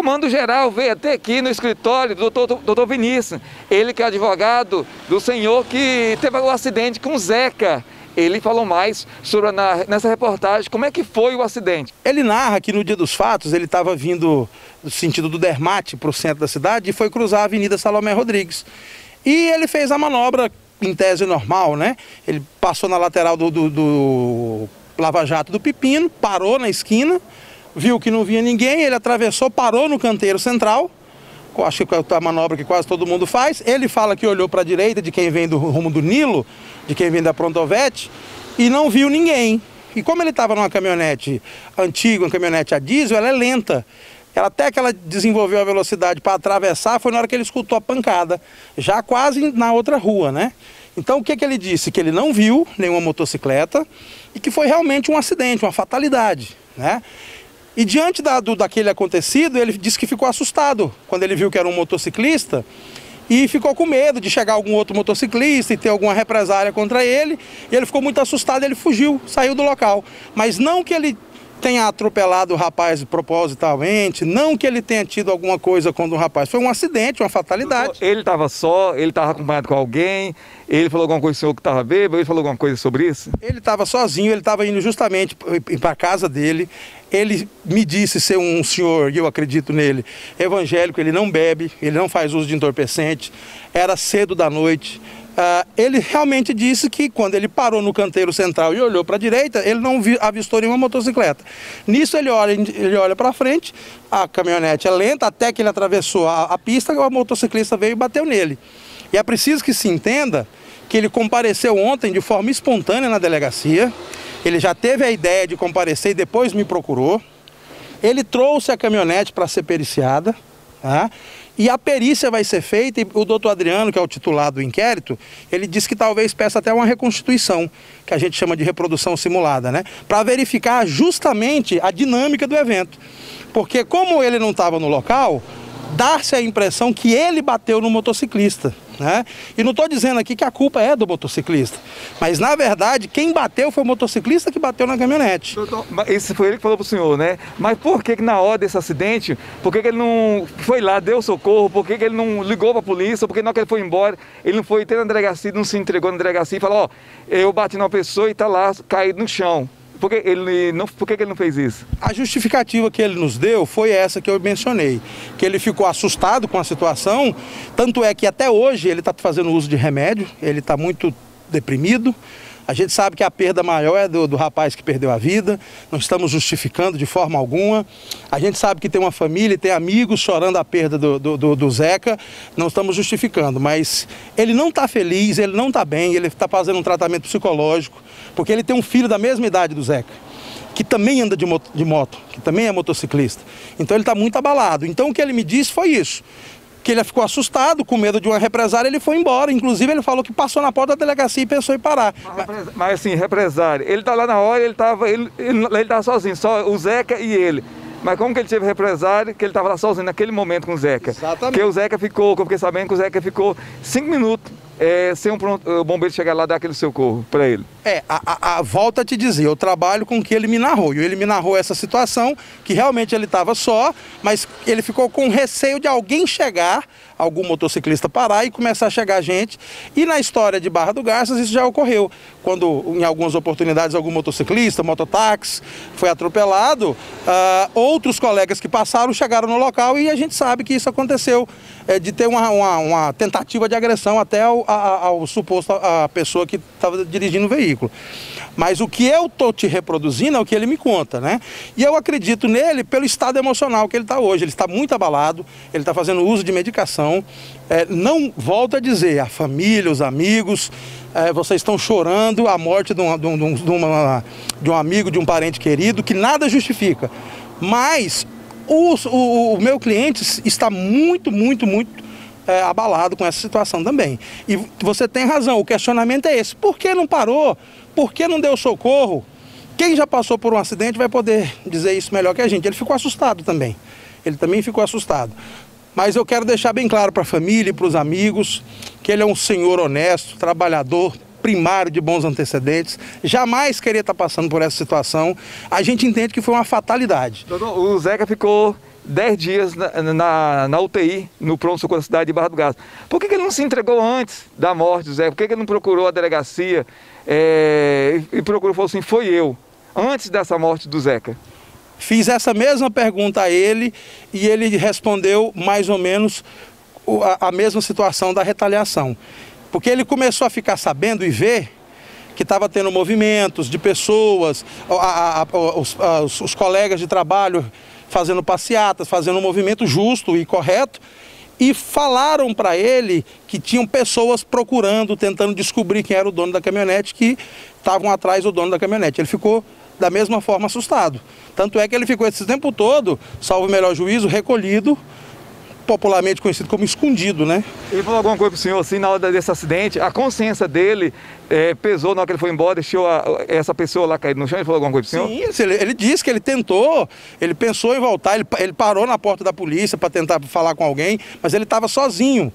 comando geral veio até aqui no escritório do doutor Vinícius, ele que é advogado do senhor que teve o acidente com o Zeca. Ele falou mais sobre nessa reportagem como é que foi o acidente. Ele narra que no dia dos fatos ele estava vindo no sentido do Dermate para o centro da cidade e foi cruzar a Avenida Salomé Rodrigues. E ele fez a manobra em tese normal, né? Ele passou na lateral do Lava Jato do Pepino, parou na esquina, viu que não vinha ninguém, ele atravessou, parou no canteiro central. Acho que é a manobra que quase todo mundo faz. Ele fala que olhou para a direita de quem vem do rumo do Nilo, de quem vem da Prontovete, e não viu ninguém. E como ele estava numa caminhonete antiga, uma caminhonete a diesel, ela é lenta. Até que ela desenvolveu a velocidade para atravessar, foi na hora que ele escutou a pancada, já quase na outra rua, né? Então o que ele disse? Que ele não viu nenhuma motocicleta e que foi realmente um acidente, uma fatalidade, né? E diante daquele acontecido, ele disse que ficou assustado quando ele viu que era um motociclista e ficou com medo de chegar algum outro motociclista e ter alguma represália contra ele. E ele ficou muito assustado, ele fugiu, saiu do local. Mas não que ele tenha atropelado o rapaz propositalmente, não que ele tenha tido alguma coisa contra o rapaz. Foi um acidente, uma fatalidade. Ele estava só, ele estava acompanhado com alguém, ele falou alguma coisa sobre o senhor que estava bêbado, ele falou alguma coisa sobre isso? Ele estava sozinho, ele estava indo justamente para a casa dele. Ele me disse ser um senhor, e eu acredito nele, evangélico, ele não bebe, ele não faz uso de entorpecente, era cedo da noite. Ele realmente disse que quando ele parou no canteiro central e olhou para a direita, ele não avistou nenhuma motocicleta. Nisso ele olha para frente, a caminhonete é lenta, até que ele atravessou a pista, a motociclista veio e bateu nele. E é preciso que se entenda que ele compareceu ontem de forma espontânea na delegacia, ele já teve a ideia de comparecer e depois me procurou, ele trouxe a caminhonete para ser periciada, tá? E a perícia vai ser feita e o doutor Adriano, que é o titular do inquérito, ele disse que talvez peça até uma reconstituição, que a gente chama de reprodução simulada, né? Para verificar justamente a dinâmica do evento. Porque como ele não estava no local, dá-se a impressão que ele bateu no motociclista, né? E não estou dizendo aqui que a culpa é do motociclista, mas na verdade quem bateu foi o motociclista que bateu na caminhonete. Doutor, esse foi ele que falou para o senhor, né? Mas por que na hora desse acidente, por que ele não foi lá, deu socorro, por que ele não ligou para a polícia, por que na hora que ele foi embora, ele não foi ter na delegacia, não se entregou na delegacia e falou, ó, eu bati numa pessoa e está lá caído no chão. Por que ele não fez isso? A justificativa que ele nos deu foi essa que eu mencionei, que ele ficou assustado com a situação, tanto é que até hoje ele está fazendo uso de remédio, ele está muito deprimido. A gente sabe que a perda maior é do rapaz que perdeu a vida, não estamos justificando de forma alguma. A gente sabe que tem uma família e tem amigos chorando a perda do Zeca, não estamos justificando, mas ele não está feliz, ele não está bem, ele está fazendo um tratamento psicológico, porque ele tem um filho da mesma idade do Zeca, que também anda de moto, que também é motociclista. Então ele está muito abalado. Então o que ele me disse foi isso, que ele ficou assustado, com medo de uma represária, ele foi embora. Inclusive ele falou que passou na porta da delegacia e pensou em parar. Mas assim, represária, ele tá lá na hora, ele estava sozinho, só o Zeca e ele. Mas como que ele teve represária, que ele estava lá sozinho naquele momento com o Zeca? Exatamente. Porque o Zeca ficou, que eu fiquei sabendo que o Zeca ficou 5 minutos sem o bombeiro chegar lá e dar aquele socorro para ele. Volta a te dizer, eu trabalho com o que ele me narrou. E ele me narrou essa situação, que realmente ele estava só, mas ele ficou com receio de alguém chegar, algum motociclista parar e começar a chegar gente. E na história de Barra do Garças isso já ocorreu. Quando em algumas oportunidades algum motociclista, mototáxi foi atropelado, outros colegas que passaram chegaram no local e a gente sabe que isso aconteceu, de ter uma tentativa de agressão até ao suposto a pessoa que estava dirigindo o veículo. Mas o que eu estou te reproduzindo é o que ele me conta, né? E eu acredito nele pelo estado emocional que ele está hoje. Ele está muito abalado, ele está fazendo uso de medicação. Não, volto a dizer, a família, os amigos, vocês estão chorando a morte de um amigo, de um parente querido, que nada justifica. Mas o meu cliente está muito abalado com essa situação também. E você tem razão, o questionamento é esse. Por que não parou? Por que não deu socorro? Quem já passou por um acidente vai poder dizer isso melhor que a gente. Ele ficou assustado também. Ele também ficou assustado. Mas eu quero deixar bem claro para a família e para os amigos que ele é um senhor honesto, trabalhador, primário de bons antecedentes, jamais queria estar passando por essa situação. A gente entende que foi uma fatalidade. Doutor, o Zeca ficou 10 dias na UTI, no pronto-socorro da cidade de Barra do Garças. Por que ele não se entregou antes da morte do Zeca? Por que ele não procurou a delegacia e procurou, falou assim, foi eu, antes dessa morte do Zeca? Fiz essa mesma pergunta a ele e ele respondeu mais ou menos a mesma situação da retaliação. Porque ele começou a ficar sabendo e ver que estava tendo movimentos de pessoas, os colegas de trabalho fazendo passeatas, fazendo um movimento justo e correto, e falaram para ele que tinham pessoas procurando, tentando descobrir quem era o dono da caminhonete, que estavam atrás do dono da caminhonete. Ele ficou da mesma forma assustado. Tanto é que ele ficou esse tempo todo, salvo o melhor juízo, recolhido, popularmente conhecido como escondido, né? Ele falou alguma coisa pro senhor, assim, na hora desse acidente, a consciência dele pesou na hora que ele foi embora, deixou essa pessoa lá caída no chão, ele falou alguma coisa pro senhor? Sim, ele disse que ele tentou, ele pensou em voltar, ele parou na porta da polícia para tentar falar com alguém, mas ele estava sozinho.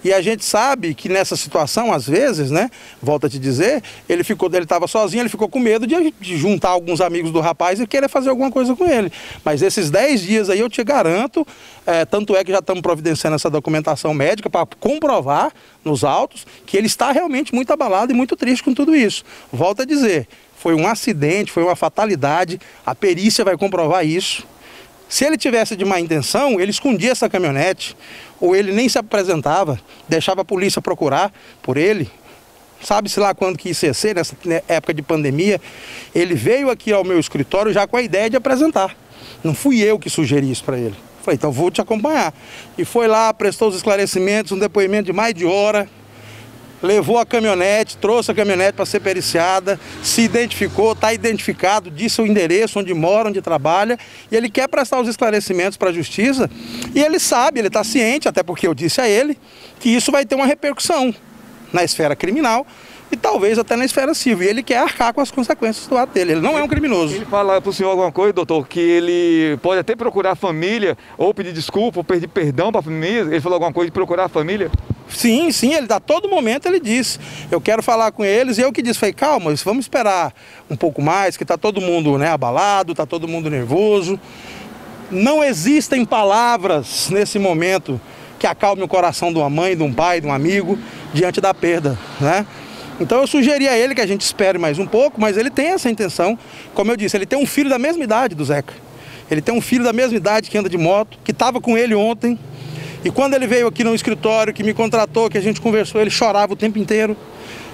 E a gente sabe que nessa situação, às vezes, né, volto a te dizer, ele estava sozinho, ele ficou com medo de juntar alguns amigos do rapaz e querer fazer alguma coisa com ele. Mas esses 10 dias aí eu te garanto, tanto é que já estamos providenciando essa documentação médica para comprovar nos autos que ele está realmente muito abalado e muito triste com tudo isso. Volto a dizer, foi um acidente, foi uma fatalidade, a perícia vai comprovar isso. Se ele tivesse de má intenção, ele escondia essa caminhonete, ou ele nem se apresentava, deixava a polícia procurar por ele. Sabe-se lá quando que isso ia ser, nessa época de pandemia. Ele veio aqui ao meu escritório já com a ideia de apresentar. Não fui eu que sugeri isso para ele. Falei, então vou te acompanhar. E foi lá, prestou os esclarecimentos, um depoimento de mais de hora. Levou a caminhonete, trouxe a caminhonete para ser periciada, se identificou, está identificado, disse o endereço, onde mora, onde trabalha, e ele quer prestar os esclarecimentos para a justiça, e ele sabe, ele está ciente, até porque eu disse a ele, que isso vai ter uma repercussão na esfera criminal e talvez até na esfera civil, e ele quer arcar com as consequências do ato dele, ele não é um criminoso. Ele fala para o senhor alguma coisa, doutor, que ele pode até procurar a família, ou pedir desculpa, ou pedir perdão para a família, ele falou alguma coisa de procurar a família? Sim, ele a todo momento ele diz, eu quero falar com eles, e eu que disse, falei, calma, vamos esperar um pouco mais, que está todo mundo, né, abalado, está todo mundo nervoso. Não existem palavras nesse momento que acalme o coração de uma mãe, de um pai, de um amigo, diante da perda, né? Então eu sugeri a ele que a gente espere mais um pouco, mas ele tem essa intenção, como eu disse, ele tem um filho da mesma idade do Zeca. Ele tem um filho da mesma idade que anda de moto, que estava com ele ontem. E quando ele veio aqui no escritório, que me contratou, que a gente conversou, ele chorava o tempo inteiro.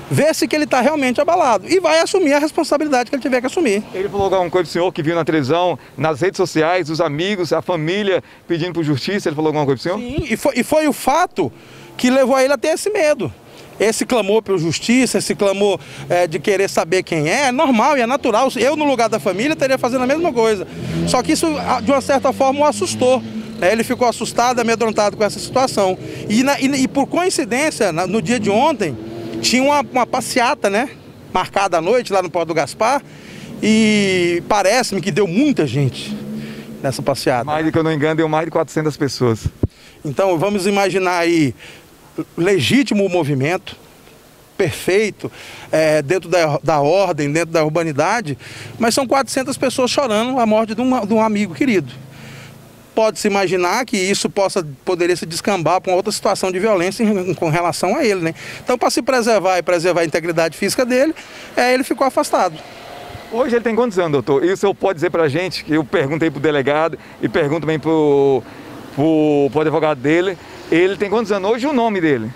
Vê-se que ele está realmente abalado e vai assumir a responsabilidade que ele tiver que assumir. Ele falou alguma coisa pro senhor que viu na televisão, nas redes sociais, os amigos, a família pedindo por justiça, ele falou alguma coisa pro senhor? Sim, e foi o fato que levou a ele a ter esse medo. Esse clamor por justiça, esse clamor de querer saber quem é normal e é natural. Eu, no lugar da família, estaria fazendo a mesma coisa. Só que isso, de uma certa forma, o assustou. Ele ficou assustado, amedrontado com essa situação. E por coincidência, no dia de ontem, tinha uma passeata, né, marcada à noite lá no Porto do Gaspar. E parece-me que deu muita gente nessa passeata. Mais do que eu não engano, deu mais de 400 pessoas. Então vamos imaginar aí, legítimo o movimento, perfeito, dentro da ordem, dentro da urbanidade, mas são 400 pessoas chorando a morte de um amigo querido. Pode-se imaginar que isso poderia se descambar para uma outra situação de violência com relação a ele, né? Então, para se preservar e preservar a integridade física dele, ele ficou afastado. Hoje ele tem quantos anos, doutor? E o senhor pode dizer para a gente, que eu perguntei para o delegado e pergunto também para o advogado dele, ele tem quantos anos hoje e o nome dele?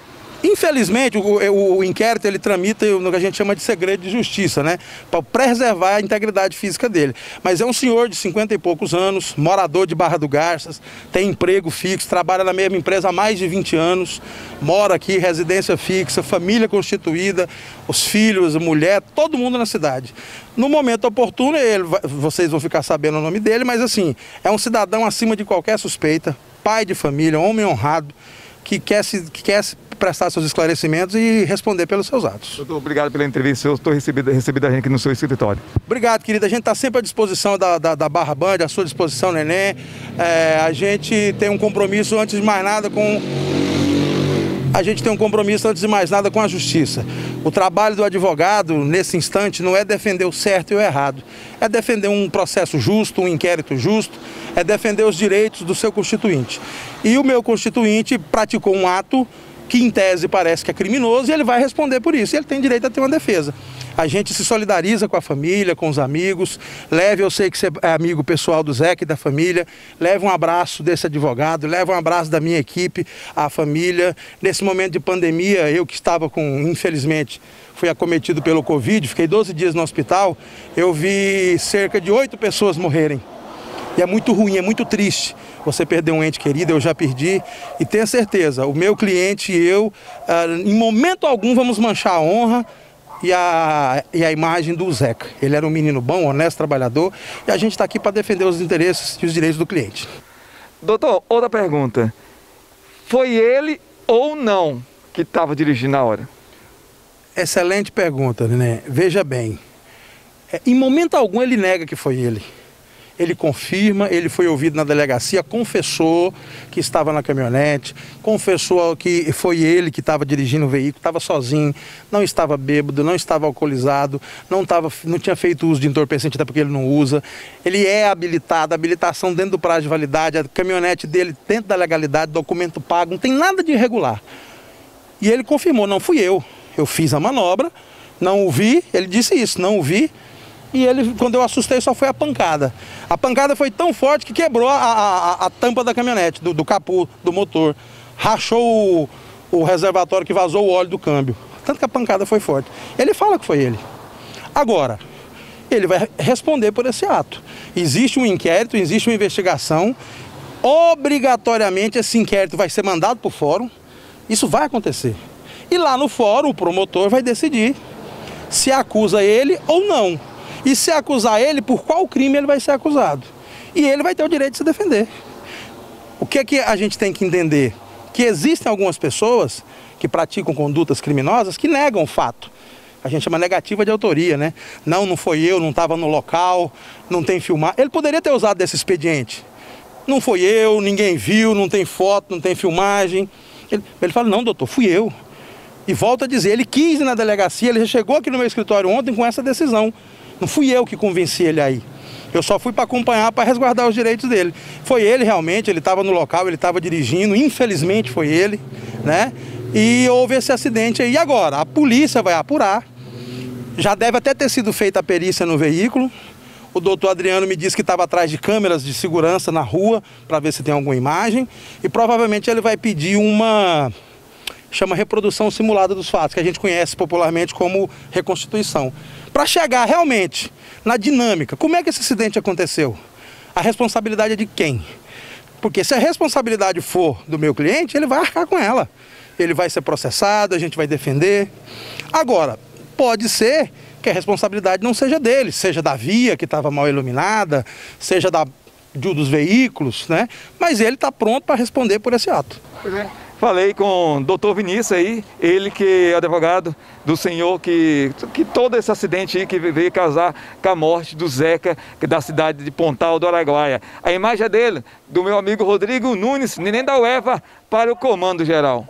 Infelizmente, o inquérito ele tramita no que a gente chama de segredo de justiça, né? Para preservar a integridade física dele. Mas é um senhor de 50 e poucos anos, morador de Barra do Garças, tem emprego fixo, trabalha na mesma empresa há mais de 20 anos, mora aqui, residência fixa, família constituída, os filhos, a mulher, todo mundo na cidade. No momento oportuno, vocês vão ficar sabendo o nome dele, mas assim, é um cidadão acima de qualquer suspeita, pai de família, homem honrado, que quer prestar seus esclarecimentos e responder pelos seus atos. Doutor, obrigado pela entrevista, eu estou recebendo a gente aqui no seu escritório. Obrigado, querida. A gente está sempre à disposição da Barra Band, à sua disposição, Neném. A gente tem um compromisso, antes de mais nada, com a justiça. O trabalho do advogado, nesse instante, não é defender o certo e o errado. É defender um processo justo, um inquérito justo, é defender os direitos do seu constituinte. E o meu constituinte praticou um ato que em tese parece que é criminoso e ele vai responder por isso. E ele tem direito a ter uma defesa. A gente se solidariza com a família, com os amigos. Leve, eu sei que você é amigo pessoal do Zeca e da família. Leve um abraço desse advogado, leve um abraço da minha equipe, à família. Nesse momento de pandemia, eu que estava infelizmente, fui acometido pelo Covid, fiquei 12 dias no hospital, eu vi cerca de 8 pessoas morrerem. E é muito ruim, é muito triste você perder um ente querido, eu já perdi. E tenha certeza, o meu cliente e eu, em momento algum, vamos manchar a honra e a imagem do Zeca. Ele era um menino bom, honesto, trabalhador, e a gente está aqui para defender os interesses e os direitos do cliente. Doutor, outra pergunta. Foi ele ou não que estava dirigindo na hora? Excelente pergunta, né? Veja bem, em momento algum ele nega que foi ele. Ele confirma, ele foi ouvido na delegacia, confessou que estava na caminhonete, confessou que foi ele que estava dirigindo o veículo, estava sozinho, não estava bêbado, não estava alcoolizado, não tinha feito uso de entorpecente, até porque ele não usa. Ele é habilitado, habilitação dentro do prazo de validade, a caminhonete dele dentro da legalidade, documento pago, não tem nada de irregular. E ele confirmou, não fui eu fiz a manobra, não o vi, ele disse isso, não o vi. E ele, quando eu assustei, só foi a pancada. A pancada foi tão forte que quebrou a tampa da caminhonete, do capô, do motor. Rachou o reservatório que vazou o óleo do câmbio. Tanto que a pancada foi forte. Ele fala que foi ele. Agora, ele vai responder por esse ato. Existe um inquérito, existe uma investigação. Obrigatoriamente esse inquérito vai ser mandado para o fórum. Isso vai acontecer. E lá no fórum o promotor vai decidir se acusa ele ou não. E se acusar ele, por qual crime ele vai ser acusado. E ele vai ter o direito de se defender. O que é que a gente tem que entender? Que existem algumas pessoas que praticam condutas criminosas que negam o fato. A gente chama negativa de autoria, né? Não foi eu, não estava no local, não tem filmar. Ele poderia ter usado desse expediente. Não foi eu, ninguém viu, não tem foto, não tem filmagem. Ele fala, não, doutor, fui eu. E volta a dizer, ele quis ir na delegacia, ele já chegou aqui no meu escritório ontem com essa decisão. Não fui eu que convenci ele aí. Eu só fui para acompanhar, para resguardar os direitos dele. Foi ele realmente, ele estava no local, ele estava dirigindo, infelizmente foi ele, né? E houve esse acidente aí. E agora? A polícia vai apurar. Já deve até ter sido feita a perícia no veículo. O doutor Adriano me disse que estava atrás de câmeras de segurança na rua, para ver se tem alguma imagem. E provavelmente ele vai pedir chama reprodução simulada dos fatos, que a gente conhece popularmente como reconstituição. Para chegar realmente na dinâmica, como é que esse acidente aconteceu? A responsabilidade é de quem? Porque se a responsabilidade for do meu cliente, ele vai arcar com ela. Ele vai ser processado, a gente vai defender. Agora, pode ser que a responsabilidade não seja dele, seja da via que estava mal iluminada, seja dos veículos, né? Mas ele está pronto para responder por esse ato. Pois é. Falei com o doutor Vinícius aí, ele que é advogado do senhor que todo esse acidente aí que veio causar com a morte do Zeca, da cidade de Pontal do Araguaia. A imagem é dele, do meu amigo Rodrigo Nunes, neném da UEFA, para o Comando Geral.